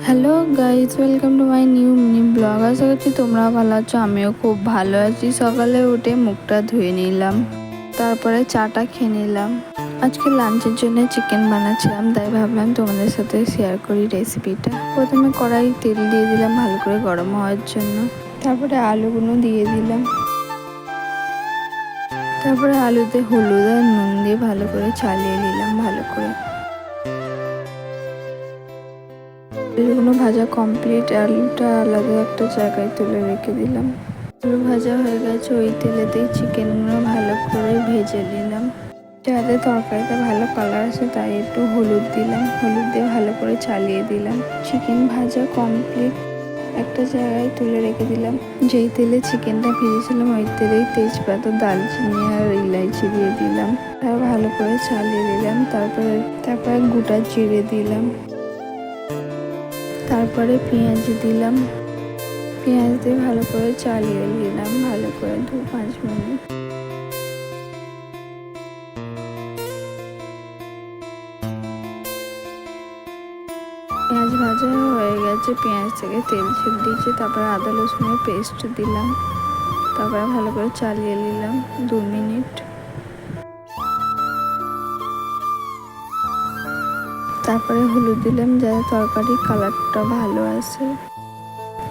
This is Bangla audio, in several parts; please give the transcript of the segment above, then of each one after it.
Hello guys, welcome to my new mini blog. আশা করছি তোমরা ভালো আছো, আমিও খুব ভালো আছি। সকালে উঠে মুখটা ধুয়ে নিলাম, তারপরে চাটা খেয়ে নিলাম। আজকে লাঞ্চের জন্য চিকেন বানাচ্ছিলাম, তাই ভাবলাম তোমাদের সাথে শেয়ার করি রেসিপিটা। প্রথমে কড়াই তেল দিয়ে দিলাম ভালো করে গরম হওয়ার জন্য, তারপরে আলুগুলো দিয়ে দিলাম, তারপরে আলুতে হলুদ আর নুন দিয়ে ভালো করে চালিয়ে নিলাম ভালো করে। আলুগুলো ভাজা কমপ্লিট, আলুটা আলাদা একটা জায়গায় তুলে রেখে দিলাম। আলু ভাজা হয়ে গেছে, ওই তেলেতেই চিকেনগুলো ভালো করে ভেজে নিলাম। যাতে তরকারিটা ভালো কালার আসে তাই একটু হলুদ দিলাম, হলুদ দিয়ে ভালো করে চালিয়ে দিলাম। চিকেন ভাজা কমপ্লিট, একটা জায়গায় তুলে রেখে দিলাম। যেই তেলে চিকেনটা ভেজেছিলাম ওই তেলেই তেজপাতা, দালচিনি আর ইলাইচি দিয়ে দিলাম, তারপর ভালো করে চালিয়ে দিলাম। তারপরে গোটা জিরে দিলাম, তারপরে পেঁয়াজ দিলাম, পেঁয়াজ দিয়ে ভালো করে চালিয়ে নিলাম ভালো করে 2-5 মিনিট। পেঁয়াজ ভাজা হয়ে গেছে, পেঁয়াজ থেকে তেল ছেড়ে দিয়েছি। তারপরে আদা রসুনের পেস্ট দিলাম, তারপরে ভালো করে চালিয়ে নিলাম 2 মিনিট। তারপরে হলুদ দিলাম যাতে তরকারির কালারটা ভালো আসে।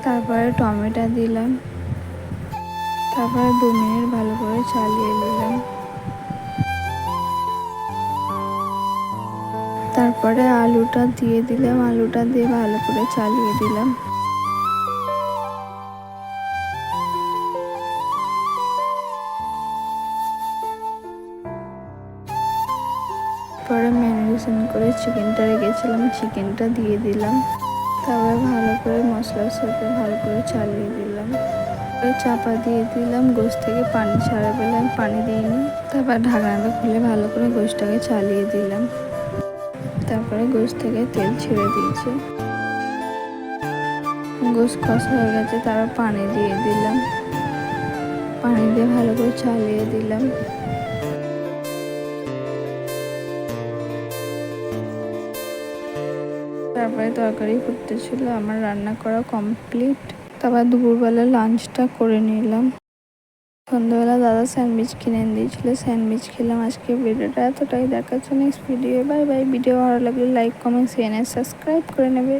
তারপরে টমেটো দিলাম, তারপরে 2 মিনিট ভালো করে চালিয়ে নিলাম। তারপরে আলুটা দিয়ে দিলাম, আলুটা দিয়ে ভালো করে চালিয়ে দিলাম। পরে ম্যারিনেশন করে চিকেনটা রেখেছিলাম, চিকেনটা দিয়ে দিলাম। তারপরে ভালো করে মশলার সাথে ভালো করে চালিয়ে দিলাম। চাপা দিয়ে দিলাম, গোশ থেকে পানি ছাড়া পেলাম, পানি দিইনি। তারপর ঢাকনাটা খুলে ভালো করে গোশটাকে চালিয়ে দিলাম। তারপরে গোশ থেকে তেল ছেড়ে দিয়েছে, গোশ কষা হয়ে গেছে। তারপর পানি দিয়ে দিলাম, পানি দিয়ে ভালো করে চালিয়ে দিলাম। তারপরে তরকারি ফুটতেছিল, আমার রান্না করা কমপ্লিট। তারপর দুপুরবেলা লাঞ্চটা করে নিলাম। সন্ধ্যাবেলা দাদা স্যান্ডউইচ কিনে দিয়েছিল, স্যান্ডউইচ খেলাম। আজকে ভিডিওটা এতটাই, দেখাচ্ছে next video. Bye bye. Video ভালো লাগলে লাইক, কমেন্ট, শেয়ার, সাবস্ক্রাইব করে নেবে।